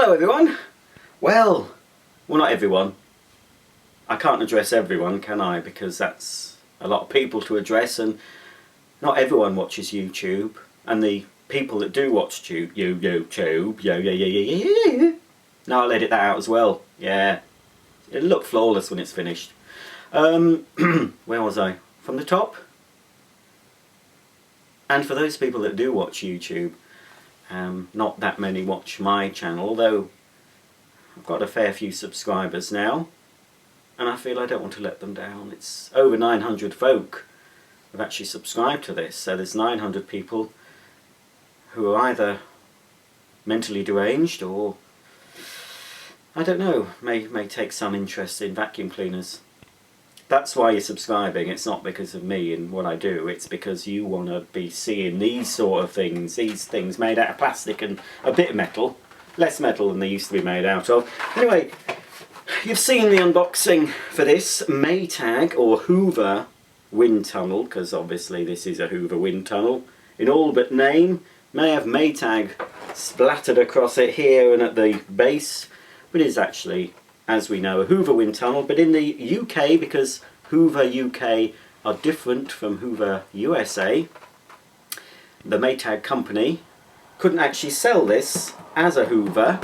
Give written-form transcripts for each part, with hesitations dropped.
Hello everyone. Well, not everyone. I can't address everyone, can I? Because that's a lot of people to address, and not everyone watches YouTube. And the people that do watch YouTube, no, I'll edit that out as well. Yeah, it'll look flawless when it's finished. Where was I? From the top. And for those people that do watch YouTube, not that many watch my channel, although I've got a fair few subscribers now, and I feel I don't want to let them down. It's over 900 folk have actually subscribed to this, so there's 900 people who are either mentally deranged or, I don't know, may take some interest in vacuum cleaners. That's why you're subscribing. It's not because of me and what I do, it's because you want to be seeing these sort of things, these things made out of plastic and a bit of metal, less metal than they used to be made out of. Anyway, you've seen the unboxing for this Maytag or Hoover Windtunnel, because obviously this is a Hoover Windtunnel. In all but name, may have Maytag splattered across it here and at the base, but it is actually, as we know, a Hoover Windtunnel. But in the UK, because Hoover UK are different from Hoover USA, the Maytag company couldn't actually sell this as a Hoover.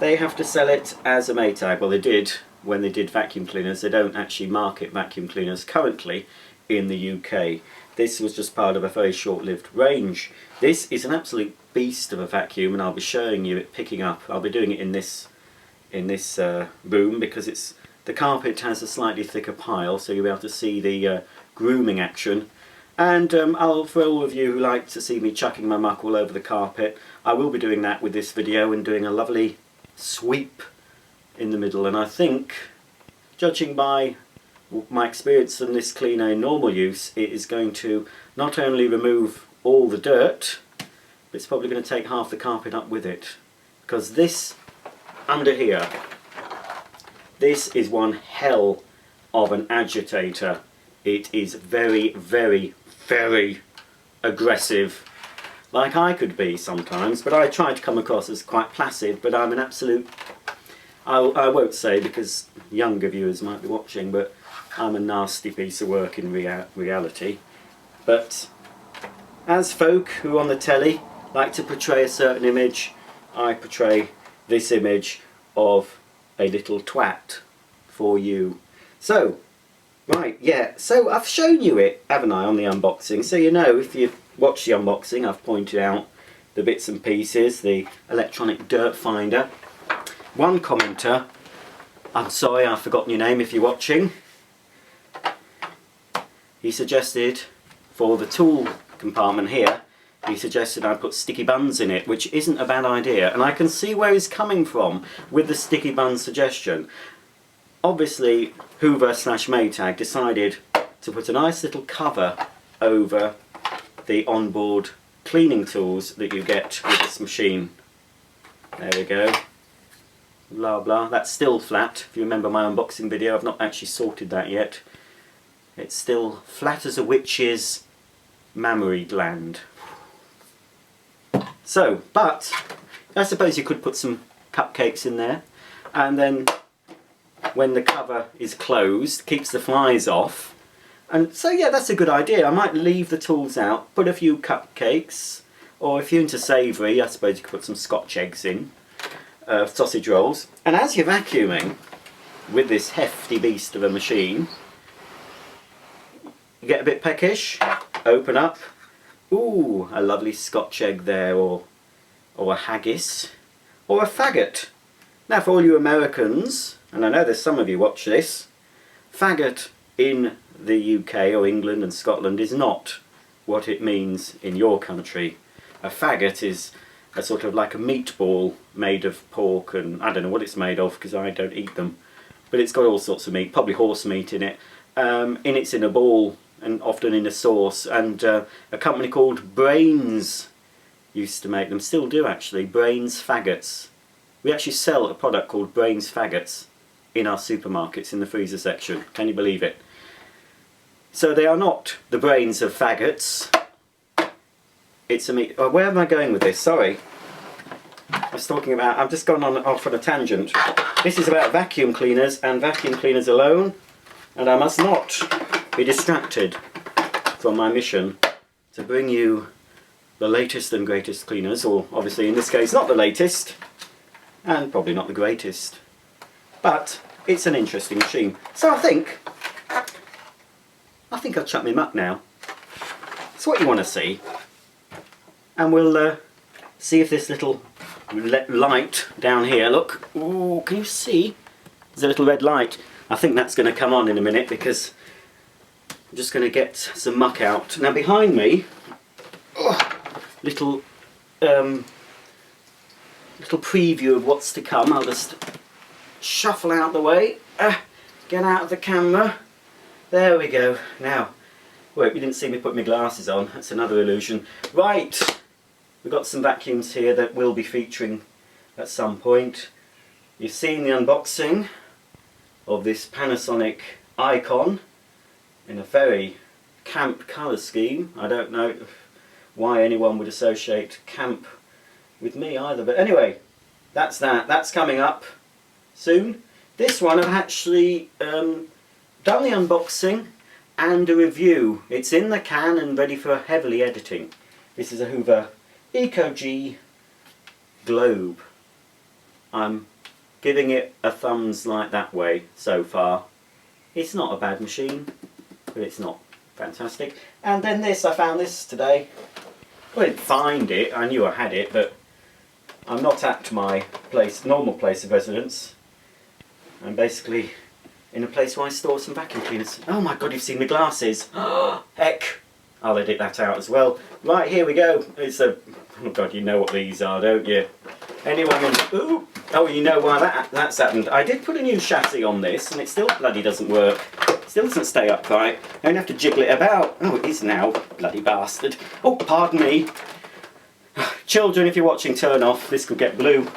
They have to sell it as a Maytag. Well, they did when they did vacuum cleaners. They don't actually market vacuum cleaners currently in the UK. This was just part of a very short-lived range. This is an absolute beast of a vacuum, and I'll be showing you it picking up. I'll be doing it in this room because the carpet has a slightly thicker pile, so you'll be able to see the grooming action. And for all of you who like to see me chucking my muck all over the carpet, I will be doing that with this video and doing a lovely sweep in the middle. And I think, judging by my experience from this cleaner in normal use, it is going to not only remove all the dirt, but it's probably going to take half the carpet up with it. Because this under here, this is one hell of an agitator. It is very, very, very aggressive, like I could be sometimes, but I try to come across as quite placid, but I'm an absolute, I won't say because younger viewers might be watching, but I'm a nasty piece of work in reality. But as folk who on the telly like to portray a certain image, I portray this image of a little twat for you. So, right, yeah, so I've shown you it, haven't I, on the unboxing, so you know, if you've watched the unboxing, I've pointed out the bits and pieces, the electronic dirt finder. One commenter, I'm sorry I've forgotten your name if you're watching, he suggested for the tool compartment here, he suggested I put sticky buns in it, which isn't a bad idea, and I can see where he's coming from with the sticky bun suggestion. Obviously, Hoover / Maytag decided to put a nice little cover over the onboard cleaning tools that you get with this machine. There we go. Blah blah. That's still flat. If you remember my unboxing video, I've not actually sorted that yet. It's still flat as a witch's mammary gland. So, but I suppose you could put some cupcakes in there, and then when the cover is closed, keeps the flies off. And so yeah, that's a good idea. I might leave the tools out, put a few cupcakes, or if you're into savoury, I suppose you could put some Scotch eggs in, sausage rolls. And as you're vacuuming with this hefty beast of a machine, you get a bit peckish, open up, ooh, a lovely Scotch egg there, or a haggis, or a faggot. Now for all you Americans, and I know there's some of you watch this, faggot in the UK or England and Scotland is not what it means in your country. A faggot is a sort of like a meatball made of pork, and I don't know what it's made of because I don't eat them, but it's got all sorts of meat, probably horse meat in it. It's in a ball and often in a sauce, and a company called Brains used to make them, still do actually, Brains Faggots. We actually sell a product called Brains Faggots in our supermarkets in the freezer section, can you believe it? So they are not the brains of faggots, it's a meat. Oh, where am I going with this? Sorry. was talking about, I've just gone off on a tangent. This is about vacuum cleaners and vacuum cleaners alone, and I must not be distracted from my mission to bring you the latest and greatest cleaners, or obviously in this case not the latest, and probably not the greatest, but it's an interesting machine. So I think I'll chuck my muck now. It's what you want to see, and we'll see if this little light down here, look, ooh, can you see? There's a little red light. I think that's going to come on in a minute because I'm just going to get some muck out. Now behind me, little preview of what's to come. I'll just shuffle out the way, get out of the camera. There we go. Now, wait, you didn't see me put my glasses on. That's another illusion. Right, we've got some vacuums here that will be featuring at some point. You've seen the unboxing of this Panasonic Icon in a very camp colour scheme. I don't know why anyone would associate camp with me either, but anyway, that's that. That's coming up soon. This one I've actually done the unboxing and a review. It's in the can and ready for heavily editing. This is a Hoover Ego G Globe. I'm giving it a thumbs like that way so far. It's not a bad machine, but it's not fantastic. And then this, I found this today. Well, I didn't find it, I knew I had it, but I'm not at my normal place of residence. I'm basically in a place where I store some vacuum cleaners. Oh my god, you've seen the glasses. Heck, I'll edit that out as well. Right, here we go. It's a, oh god, you know what these are, don't you? Anyone in, ooh, oh, you know why that's happened. I did put a new chassis on this and it still bloody doesn't work. It still doesn't stay upright. I only have to jiggle it about. Oh, it is now, bloody bastard. Oh, pardon me. Children, if you're watching, turn off. This could get blue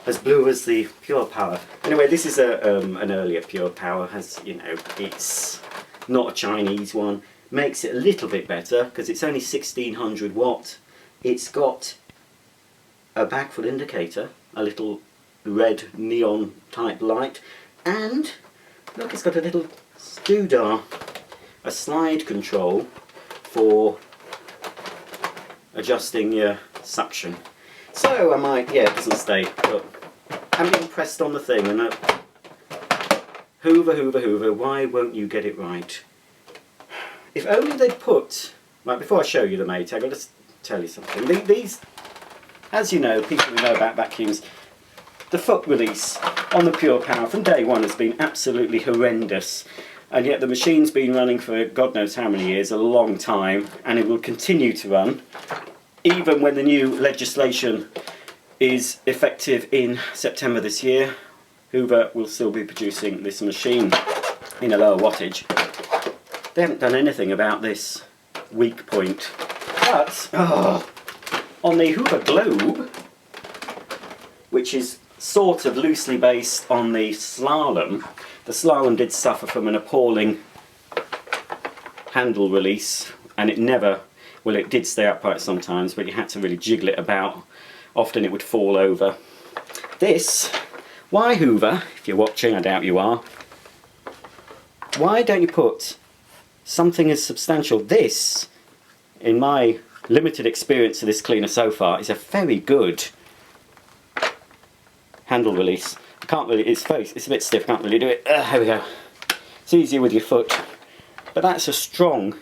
as the Purepower. Anyway, this is an earlier Purepower. As you know, it's not a Chinese one. Makes it a little bit better because it's only 1600 watt. It's got a backfoot indicator, a little red neon type light, and look, it's got a little doodah, a slide control for adjusting your suction. So I might, yeah, it doesn't stay, but I'm impressed on the thing. And Hoover, Hoover, Hoover, why won't you get it right? If only they'd put, right, before I show you the Maytag, I'll just tell you something. These, as you know, people who know about vacuums, the foot release on the Purepower from day one has been absolutely horrendous. And yet the machine's been running for God knows how many years, a long time, and it will continue to run. Even when the new legislation is effective in September this year, Hoover will still be producing this machine in a lower wattage. They haven't done anything about this weak point. But on the Hoover Globe, which is sort of loosely based on the Slalom did suffer from an appalling handle release, and it never, well, it did stay upright sometimes, but you had to really jiggle it about. Often it would fall over. This, why Hoover, if you're watching, I doubt you are, why don't you put something as substantial? This, in my limited experience of this cleaner so far, is a very good handle release. I can't really, it's a bit stiff, can't really do it. Here we go. It's easier with your foot. But that's a strong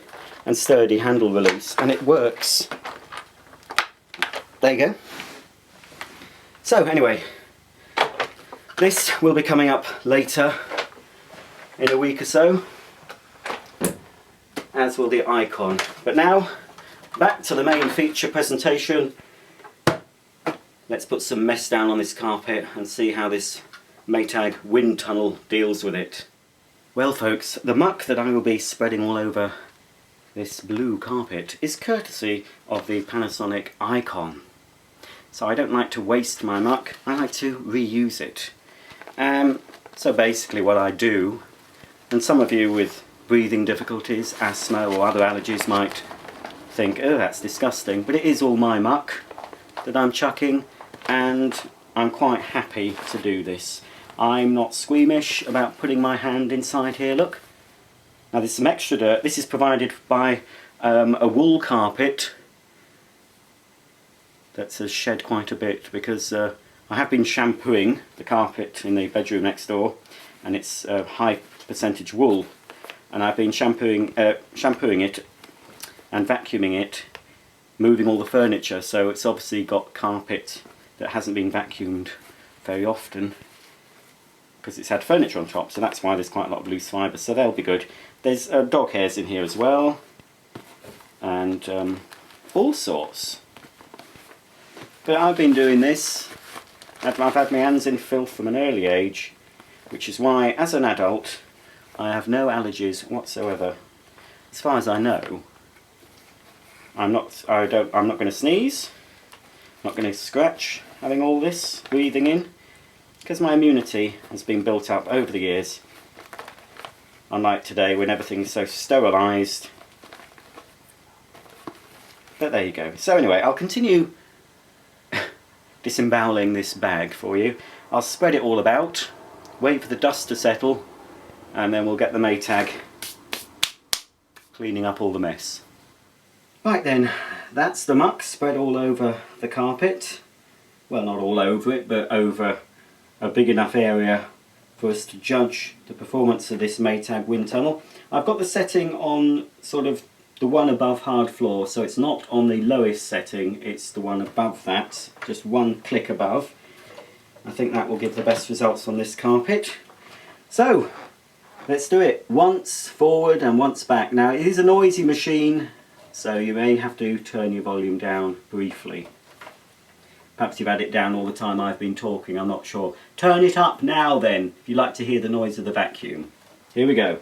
and sturdy handle release, and it works. There you go. So anyway, this will be coming up later in a week or so, as will the Icon. But now, back to the main feature presentation. Let's put some mess down on this carpet and see how this Maytag Windtunnel deals with it. Well folks, the muck that I will be spreading all over this blue carpet is courtesy of the Panasonic Icon. So I don't like to waste my muck, I like to reuse it. So basically what I do, and some of you with breathing difficulties, asthma or other allergies might think, oh that's disgusting, but it is all my muck that I'm chucking, and I'm quite happy to do this. I'm not squeamish about putting my hand inside here, look. Now there's some extra dirt. This is provided by a wool carpet that's shed quite a bit, because I have been shampooing the carpet in the bedroom next door, and it's high percentage wool, and I've been shampooing it and vacuuming it, moving all the furniture, so it's obviously got carpet that hasn't been vacuumed very often because it's had furniture on top, so that's why there's quite a lot of loose fibres, so they'll be good. There's dog hairs in here as well, and all sorts. But I've been doing this, I've had my hands in filth from an early age, which is why, as an adult, I have no allergies whatsoever. As far as I know, I'm not going to sneeze, not going to scratch, having all this breathing in, because my immunity has been built up over the years. Unlike today, when everything's so sterilised. But there you go. So anyway, I'll continue disemboweling this bag for you. I'll spread it all about, wait for the dust to settle, and then we'll get the Maytag cleaning up all the mess. Right then, that's the muck spread all over the carpet. Well, not all over it, but over a big enough area for us to judge the performance of this Maytag Windtunnel. I've got the setting on sort of the one above hard floor, so it's not on the lowest setting, it's the one above that, just one click above. I think that will give the best results on this carpet. So, let's do it. Once forward and once back. Now, it is a noisy machine, so you may have to turn your volume down briefly. Perhaps you've had it down all the time I've been talking, I'm not sure. Turn it up now then, if you like to hear the noise of the vacuum. Here we go.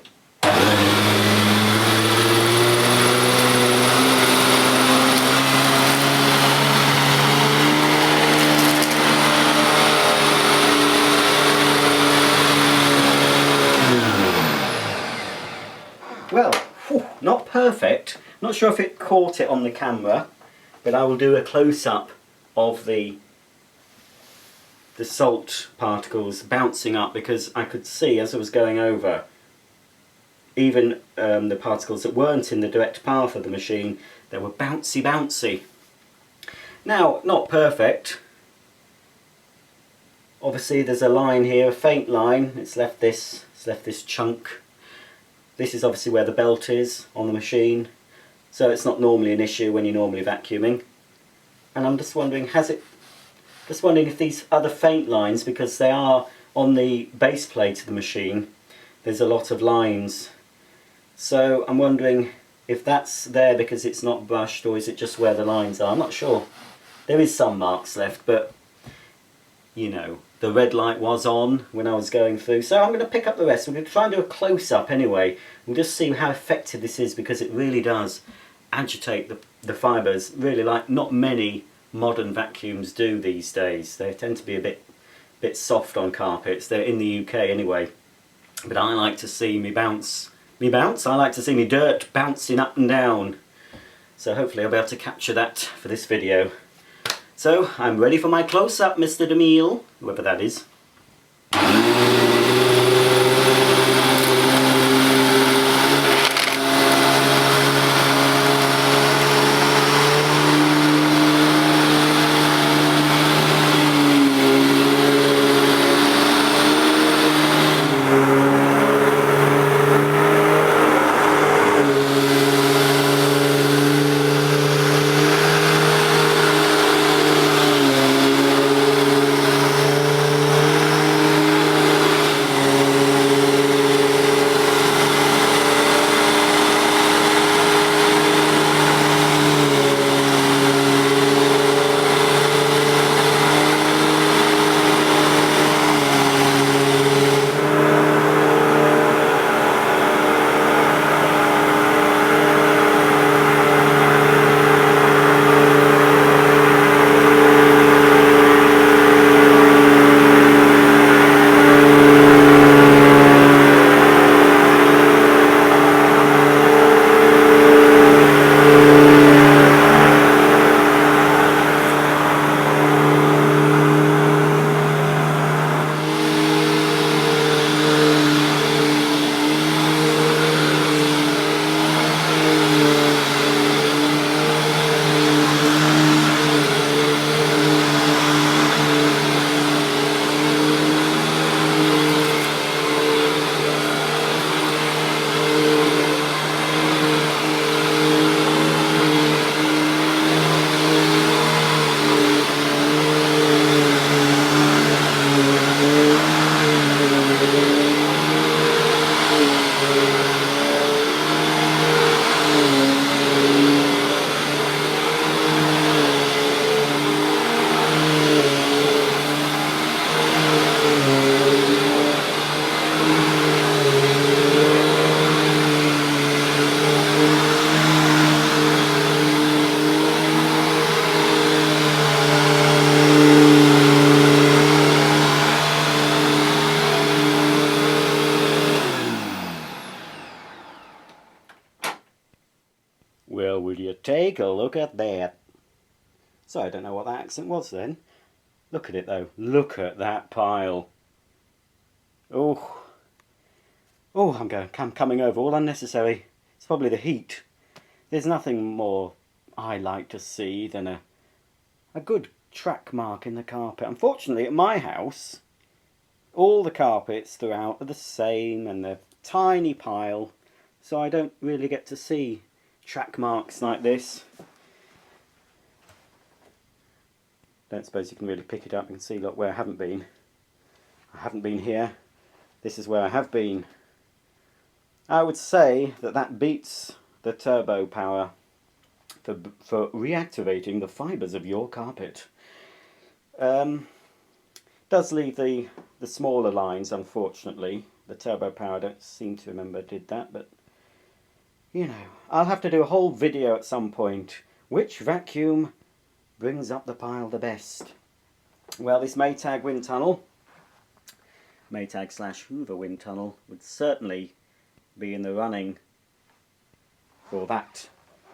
Well, not perfect. Not sure if it caught it on the camera, but I will do a close-up of the salt particles bouncing up, because I could see as I was going over, even the particles that weren't in the direct path of the machine, they were bouncy. Now, not perfect. Obviously there's a line here, a faint line, it's left this chunk. This is obviously where the belt is on the machine, so it's not normally an issue when you're normally vacuuming. And I'm just wondering, if these other faint lines, because they are on the base plate of the machine, there's a lot of lines. So I'm wondering if that's there because it's not brushed, or is it just where the lines are? I'm not sure. There is some marks left, but you know, the red light was on when I was going through. So I'm going to pick up the rest. We're going to try and do a close-up anyway. We'll just see how effective this is, because it really does agitate the fibres, really, like not many modern vacuums do these days. They tend to be a bit soft on carpets. They're in the UK anyway. But I like to see me bounce. I like to see me dirt bouncing up and down. So hopefully I'll be able to capture that for this video. So I'm ready for my close-up, Mr. DeMille, whoever that is. Take a look at that. So I don't know what that accent was then. Look at it though. Look at that pile. Oh. Oh, I'm coming over. All unnecessary. It's probably the heat. There's nothing more I like to see than a good track mark in the carpet. Unfortunately, at my house, all the carpets throughout are the same and they're tiny pile, so I don't really get to see track marks like this. Don't suppose you can really pick it up and see, look, where I haven't been. I haven't been here. This is where I have been. I would say that that beats the turbo power for reactivating the fibres of your carpet. Does leave the smaller lines, unfortunately. The turbo power, I don't seem to remember did that, but you know, I'll have to do a whole video at some point. Which vacuum brings up the pile the best? Well, this Maytag wind tunnel, Maytag / Hoover wind tunnel, would certainly be in the running for that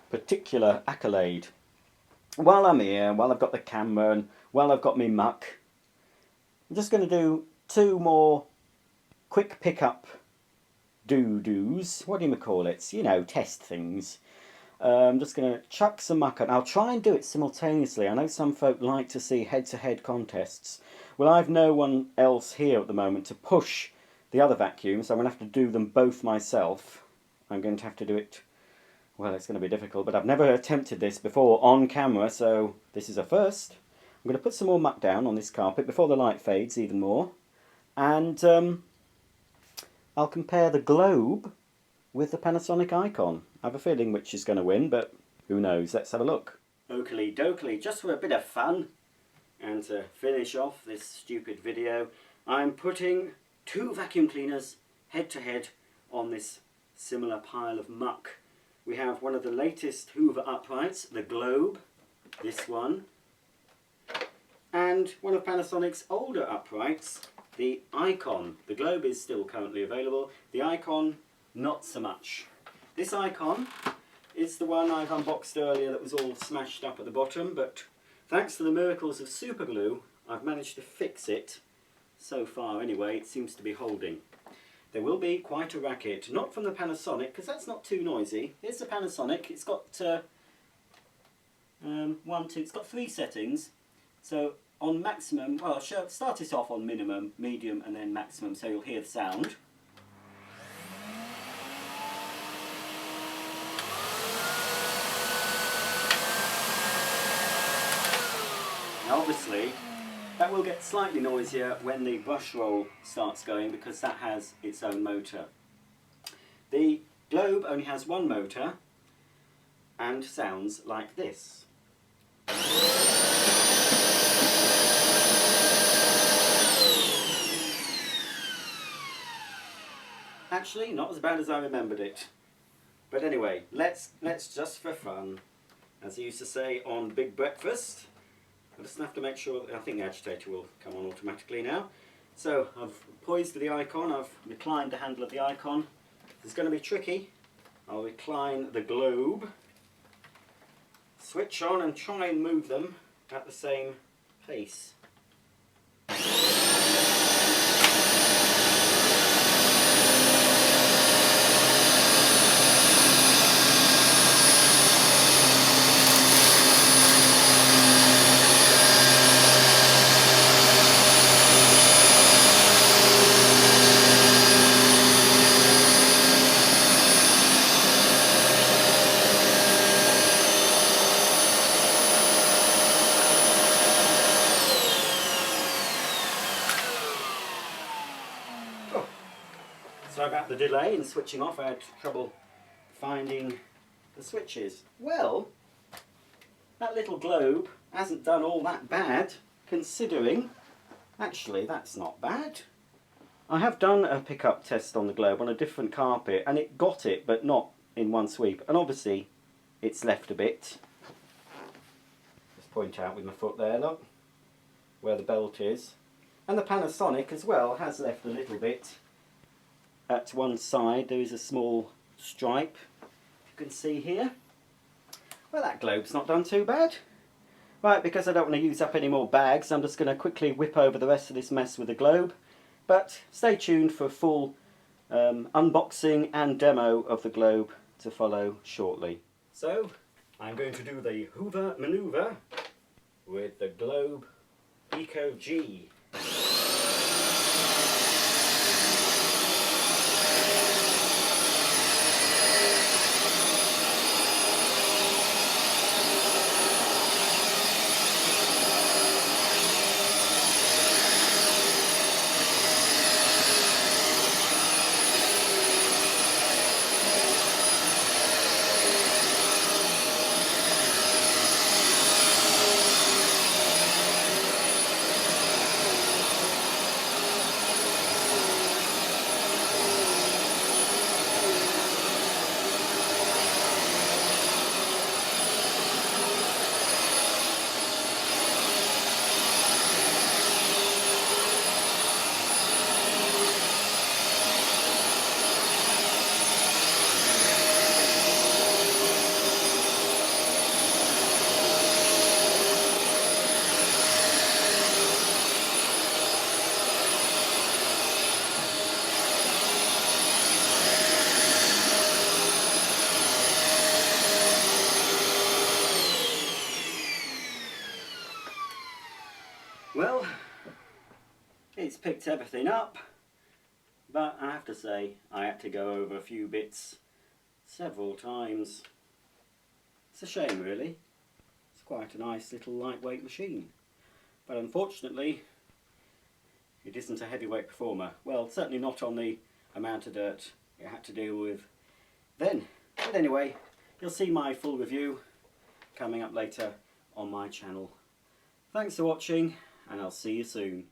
particular accolade. While I'm here, while I've got the camera and while I've got me muck, I'm just going to do 2 more quick pickup do-dos. What do you call it? You know, test things. I'm just going to chuck some muck on. I'll try and do it simultaneously. I know some folk like to see head-to-head contests. Well, I've no one else here at the moment to push the other vacuum, so I'm going to have to do them both myself. I'm going to have to do it, well, it's going to be difficult, but I've never attempted this before on camera, so this is a first. I'm going to put some more muck down on this carpet before the light fades even more, and I'll compare the Globe with the Panasonic Icon. I have a feeling which is going to win, but who knows? Let's have a look. Oakley dokley, just for a bit of fun, and to finish off this stupid video, I'm putting 2 vacuum cleaners head to head on this similar pile of muck. We have one of the latest Hoover uprights, the Globe, this one, and one of Panasonic's older uprights, the Icon. The Globe is still currently available, the Icon not so much. This Icon is the one I've unboxed earlier that was all smashed up at the bottom, but thanks to the miracles of super glue, I've managed to fix it. So far anyway, it seems to be holding. There will be quite a racket, not from the Panasonic, because that's not too noisy. Here's the Panasonic. It's got it's got 3 settings. So on maximum, well, I'll start it off on minimum, medium, and then maximum, so you'll hear the sound. Now obviously, that will get slightly noisier when the brush roll starts going because that has its own motor. The Globe only has 1 motor and sounds like this. Actually, not as bad as I remembered it. But anyway, let's just for fun, as I used to say on Big Breakfast, I just have to make sure that I think the agitator will come on automatically now. So I've poised the Icon, I've reclined the handle of the Icon. It's going to be tricky. I'll recline the Globe, switch on and try and move them at the same pace. Sorry about the delay in switching off, I had trouble finding the switches. Well, that little Globe hasn't done all that bad, considering, actually that's not bad. I have done a pickup test on the Globe on a different carpet and it got it, but not in one sweep, and obviously it's left a bit. Just point out with my foot there, look, where the belt is. And the Panasonic as well has left a little bit. At one side there is a small stripe, you can see here. Well, that globe's not done too bad. Right, because I don't want to use up any more bags, I'm just going to quickly whip over the rest of this mess with the globe. But stay tuned for a full unboxing and demo of the globe to follow shortly. So, I'm going to do the Hoover manoeuvre with the Globe Ego G. Well, it's picked everything up, but I have to say I had to go over a few bits several times. It's a shame really. It's quite a nice little lightweight machine, but unfortunately it isn't a heavyweight performer. Well, certainly not on the amount of dirt it had to deal with then. But anyway, you'll see my full review coming up later on my channel. Thanks for watching, and I'll see you soon.